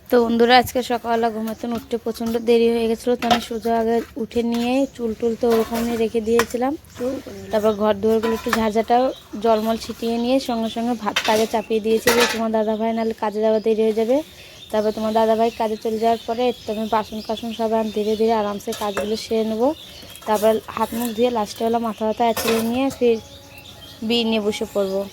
তো বন্ধুরা আজকে সকালবেলা ঘুমাতে উঠতে প্রচণ্ড দেরি হয়ে গেছিলো, তো আমি সোজা আগে উঠে নিয়ে চুল টুল তো ওরকমই রেখে দিয়েছিলাম। তারপর ঘর দুয়ারগুলো একটু ঝাঁঝাটাও জলমল ছিটিয়ে নিয়ে সঙ্গে সঙ্গে ভাতটা আগে চাপিয়ে দিয়েছি যে তোমার দাদাভাই নাহলে কাজে যাওয়া দেরি হয়ে যাবে। তারপর তোমার দাদাভাই কাজে চলে যাওয়ার পরে তো আমি বাসন কাসন সব ধীরে ধীরে আরামসে কাজগুলো সেরে নেবো। তারপর হাত মুখ ধুয়ে লাস্টে হলো মাথা ব্যথা এচড়ে নিয়ে ফির বিয়ে নিয়ে বসে পড়বো।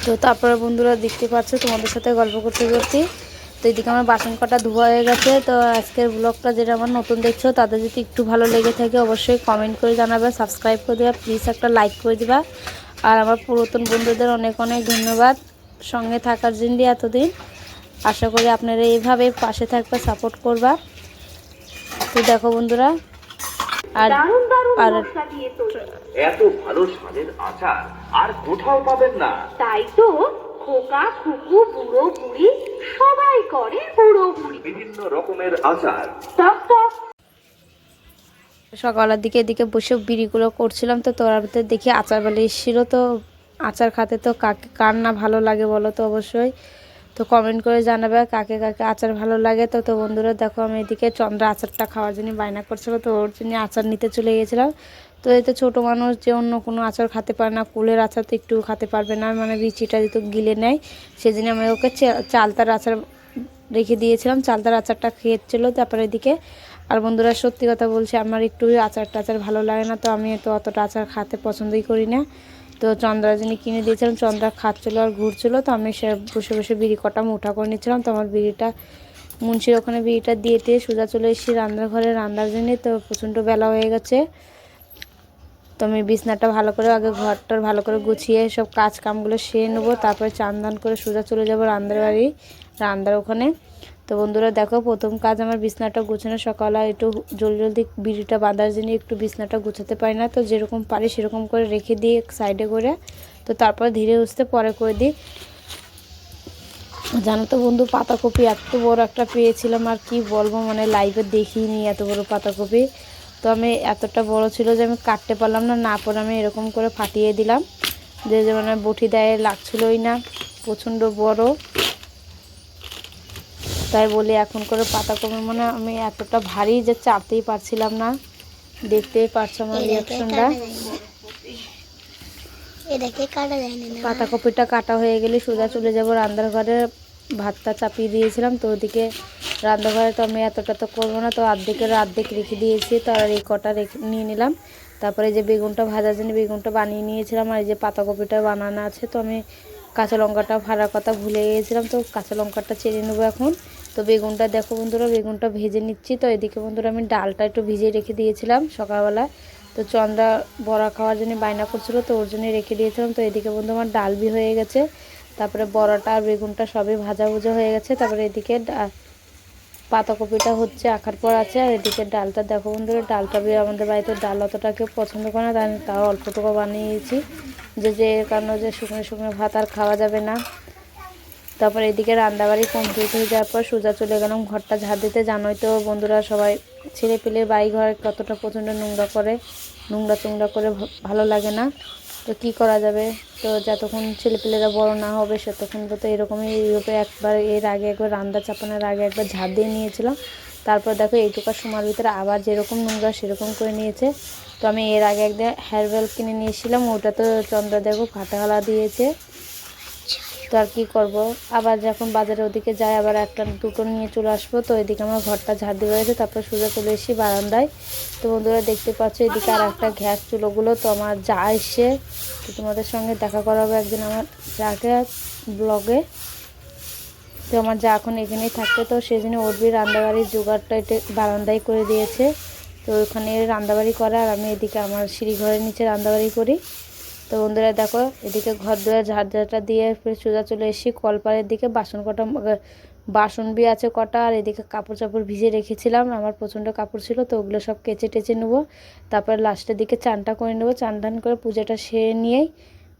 তো তারপরে বন্ধুরা দেখতে পাচ্ছ তোমাদের সাথে গল্প করতে করতে তো এদিকে আমার বাসন কটা ধোয়া হয়ে গেছে। তো আজকের ব্লগটা যেটা আমার নতুন দেখছো তাদের যদি একটু ভালো লেগে থাকে অবশ্যই কমেন্ট করে জানাবে, সাবস্ক্রাইব করে দেবা, প্লিজ একটা লাইক করে দিবা। আর আমার পুরাতন বন্ধুদের অনেক অনেক ধন্যবাদ সঙ্গে থাকার জন্য এতদিন। আশা করি আপনারা এইভাবে পাশে থাকবে, সাপোর্ট করবা। তো দেখো বন্ধুরা আর আর এত ভালো স্বাদের আচার আর কোথাও পাবেন না। তাই তো খোকা খুকু বুড়ো বুড়ি সবাই করে বুড়ো বুড়ি বিভিন্ন রকমের আচার। টক টক সকালের দিকে এদিকে বসে বিড়িগুলো করছিলাম, তো তোর ভিতরে দেখি আচার বেলা এসেছিল। তো আচার খাতে তো কাকে কার না ভালো লাগে বলো তো অবশ্যই। তো কমেন্ট করে জানাবে কাকে কাকে আচার ভালো লাগে। তো তো বন্ধুরা দেখো আমি এদিকে চন্দ্রা আচারটা খাওয়ার জন্য বায়না করছিল, তো ওর জন্য আচার নিতে চলে গেছিলাম। তো এতে ছোটো মানুষ যে অন্য কোনো আচার খেতে পারে না, কুলের আচার তো একটু খেতে পারবে না, মানে বিচিটা যেহেতু গিলে নেয় সেজন্য আমি ওকে চালতার আচার রেখে দিয়েছিলাম। চালতার আচারটা খেয়েছিলো। তারপরে এদিকে আর বন্ধুরা সত্যি কথা বলছি আমার একটু আচার টাচার ভালো লাগে না, তো আমি তো অতটা আচার খেতে পছন্দই করি না। তো চন্দ্রা যিনি কিনে দিয়েছিলাম, চন্দ্রা খাচ্ছিলো আর ঘুরছিলো, তো আমি সে বসে বসে বিড়ি কটা মুঠা করে নিচ্ছিলাম। তো আমার বিড়িটা মুন্সির ওখানে বিড়িটা দিয়ে সোজা চলে এসেছি রান্নাঘরে রান্নার জন্য। তো প্রচণ্ড বেলা হয়ে গেছে। তো আমি বিছনাটা ভালো করে আগে ঘরটার ভালো করে গুছিয়ে সব কাজ কামগুলো সেরে নেবো। তারপরে চান দান করে সোজা চলে যাবো রান্নার বাড়ি, রান্নার ওখানে। তো বন্ধুরা দেখো প্রথম কাজ আমার বিছনাটা গুছানো। সকালে একটু জলদি জলদি বিড়িটা বাঁধার জন্য একটু বিছনাটা গুছাতে পারি না, তো যেরকম পারি সেরকম করে রেখে দিই সাইডে করে। তো তারপর ধীরে সুস্থে পরে করে দিই। জানো তো বন্ধু পাতাকপি এত বড় একটা পেয়েছিলাম, আর কি বলবো, মানে লাইভে দেখিনি এত বড় পাতাকপি। তো আমি এতটা বড় ছিল যে আমি কাটতে পারলাম না, না পরে আমি এরকম করে ফাটিয়ে দিলাম, যে মানে বটি দেয় লাগছিলই না, প্রচণ্ড বড়। তাই বলি এখন করে পাতাকপি মানে আমি এতটা ভারী যে চাপতেই পারছিলাম না। দেখতেই পারছো আমার রিয়াকশনটা। পাতাকপিটা কাটা হয়ে গেলে সোজা চলে যাব রান্নার ঘরে। ভাতটা চাপিয়ে দিয়েছিলাম, তো ওদিকে রান্নাঘরে তো আমি এতটা তো করবো না, তো অর্ধেক রেখে দিয়েছি। তো আর এই কটা রেখে নিয়ে নিলাম। তারপরে যে বেগুনটা ভাজার জন্য বেগুনটা বানিয়ে নিয়েছিলাম, আর এই যে পাতাকপিটা বানানো আছে। তো আমি কাঁচা লঙ্কাটা ভাড়ার কথা ভুলে গিয়েছিলাম, তো কাঁচা লঙ্কাটা চেড়ে নেবো এখন। তো বেগুনটা দেখো বন্ধুরা বেগুনটা ভেজে নিচ্ছি। তো এদিকে বন্ধুরা আমি ডালটা একটু ভিজিয়ে রেখে দিয়েছিলাম সকালবেলা। তো চন্দ্রা বড়া খাওয়ার জন্য বায়না করছিলো, তো ওর জন্য রেখে দিয়েছিলাম। তো এদিকে বন্ধু আমার ডাল বি হয়ে গেছে, তারপরে বড়াটা আর বেগুনটা সবই ভাজা ভুজা হয়ে গেছে। তারপরে এদিকে পাতাকপিটা হচ্ছে আখার পর আছে। আর এদিকে ডালটা দেখো বন্ধুরা ডালটা আমাদের বাড়িতে ডাল অতটা কেউ পছন্দ করে না, তাও অল্পটুকু বানিয়েছি, যে এর কারণে যে শুকনো শুকনো ভাত আর খাওয়া যাবে না। তারপর এদিকে রান্নাবাড়ি কমপ্লিট হয়ে যাওয়ার পর সোজা চলে গেলাম ঘরটা ঝাড় দিতে। জানোই তো বন্ধুরা সবাই ছেলে পেলে বাড়ি ঘর কতটা প্রচণ্ড নোংরা করে, নোংরা করে ভালো লাগে না। তো কি করা যাবে, তো যতক্ষণ ছেলেপেলেরা বড় না হবে ততক্ষণ তো এরকমই ইউরোপে একবার এর আগে একবার রান্না চাপানোর আগে একবার ঝাড় দিয়ে নিয়েছিলাম। তারপর দেখো এইটুকার সময়ের ভিতরে আবার যেরকম নোংরা সেরকম করে নিয়েছে। তো আমি এর আগে একদিন হেয়ার বেল কিনে নিয়েছিলাম, ওটা তো চন্দ্রা দেখো ফাটাহালা দিয়েছে। তো আর কী করবো, আবার যখন বাজারে ওদিকে যাই আবার একটা দুটো নিয়ে চলে আসবো। তো এদিকে আমার ঘরটা ঝাড় দিয়ে হয়েছে, তারপর সোজা চলে এসেছি বারান্দায়। তো বন্ধুরা দেখতে পাচ্ছ এদিকে আর একটা গ্যাস চুলোগুলো। তো আমার যা এসছে, তো তোমাদের সঙ্গে দেখা করা হবে একদিন আমার যাকে ব্লগে। তো আমার যা এখন এখানেই থাকতে, তো সেই জন্য ওরবি রান্নাবাড়ির জোগাড়টা এটা বারান্দায় করে দিয়েছে। তো ওখানে রান্নাবাড়ি করে, আর আমি এদিকে আমার সিঁড়ি ঘরের নিচে রান্নাবাড়ি করি। তো বন্ধুরা দেখো এদিকে ঘর দুয়ার ঝাড় ঝাড়টা দিয়ে ফিরে সোজা চলে এসেছি কলপাড়ের দিকে। বাসন কটা বাসন বি আছে কটা, আর এদিকে কাপড় চাপড় ভিজে রেখেছিলাম, আমার প্রচণ্ড কাপড় ছিল, তো ওগুলো সব কেচে টেচে নেবো। তারপর লাস্টের দিকে চানটা করে নেবো, চান টান করে পুজোটা সেরে নিয়েই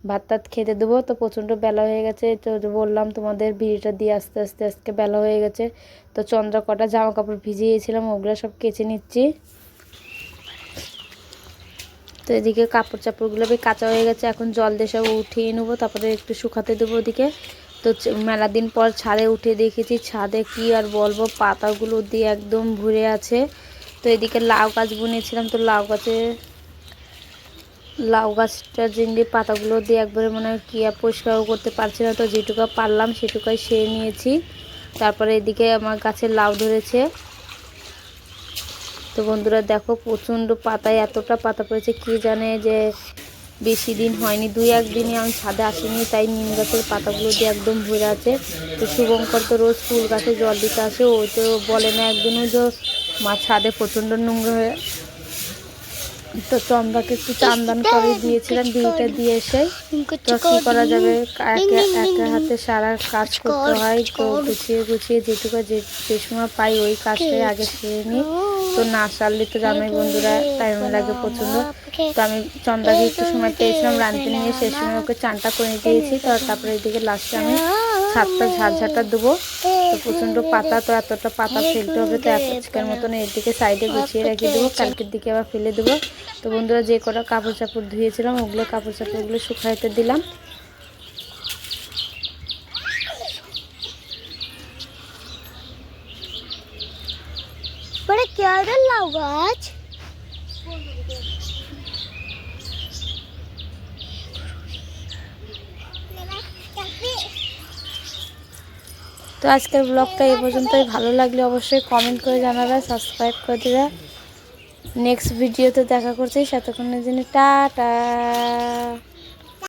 ভাত টাত খেতে দেবো। তো প্রচণ্ড বেলা হয়ে গেছে, তো বললাম তোমাদের বিড়িটা দিয়ে আস্তে আস্তে আজকে বেলা হয়ে গেছে। তো চন্দ্রা কটা জামা কাপড় ভিজিয়েছিলাম ওগুলো সব কেচে নিচ্ছি। তো এদিকে কাপড় চাপড়গুলো বেশ কাঁচা হয়ে গেছে, এখন জল দিয়ে সব উঠিয়ে নেবো, তারপরে একটু শুকাতে দেবো ওদিকে। তো মেলা দিন পর ছাদে উঠে দেখেছি, ছাদে কি আর বলবো, পাতাগুলো দিয়ে একদম ভরে আছে। তো এদিকে লাউ গাছ বুনেছিলাম, তো লাউ গাছটা জিন্দি পাতাগুলো দিয়ে একবারে মনে হয় কি আর পরিষ্কারও করতে পারছি না, তো যেটুকু পারলাম সেটুকুই সেরে নিয়েছি। তারপরে এদিকে আমার গাছে লাউ ধরেছে। তো বন্ধুরা দেখো প্রচণ্ড পাতায় এতটা পাতা পড়েছে, কি জানে যে বেশি দিন হয়নি, 2-1 দিনই আমি ছাদে আসিনি, তাই নিম গাছের পাতাগুলো দিয়ে একদম ভরে আছে। তো শুভঙ্কর তো রোজ ফুল গাছে জল দিতে আসে, ও তো বলে না একদিনও যে মা ছাদে প্রচণ্ড নোংরা হয়ে। তো চন্দ্রাকে একটু চান্দান করে দিয়েছিলাম, বিয়েটা দিয়ে এসে। তো কী করা যাবে, একা হাতে সারা কাজ করতে হয়, তো গুছিয়ে যেটুকু যে সময় পাই ওই কাজটাই আগে সেরে নিই। তো না সারলে তো জানোই বন্ধুরা টাইম লাগে প্রচণ্ড। তো আমি চন্দ্রাকে একটু সময় পেয়েছিলাম রাঁধতে নিয়ে, সে সময় ওকে চানটা করে দিয়েছি। তো তারপরে এদিকে লাস্টে আমি ছাদটা ঝাড়ঝাড়টা দেবো। তো প্রচণ্ড পাতা, তো এতটা পাতা ফেলতে হবে, তো আজকের মতন এর দিকে সাইডে গুছিয়ে রেখে দেবো, কালকের দিকে আবার ফেলে দেবো। তো বন্ধুরা যে কটা কাপড় চাপড় ধুয়েছিলাম ওগুলো কাপড় চাপড়গুলো শুকাইতে দিলাম। লাউ গাছ তো আজকের ব্লগটা এই পর্যন্তই, ভালো লাগলে অবশ্যই কমেন্ট করে জানাবে, সাবস্ক্রাইব করে দেবে। নেক্সট ভিডিওতে দেখা করছি, ততক্ষণের জন্য টাটা।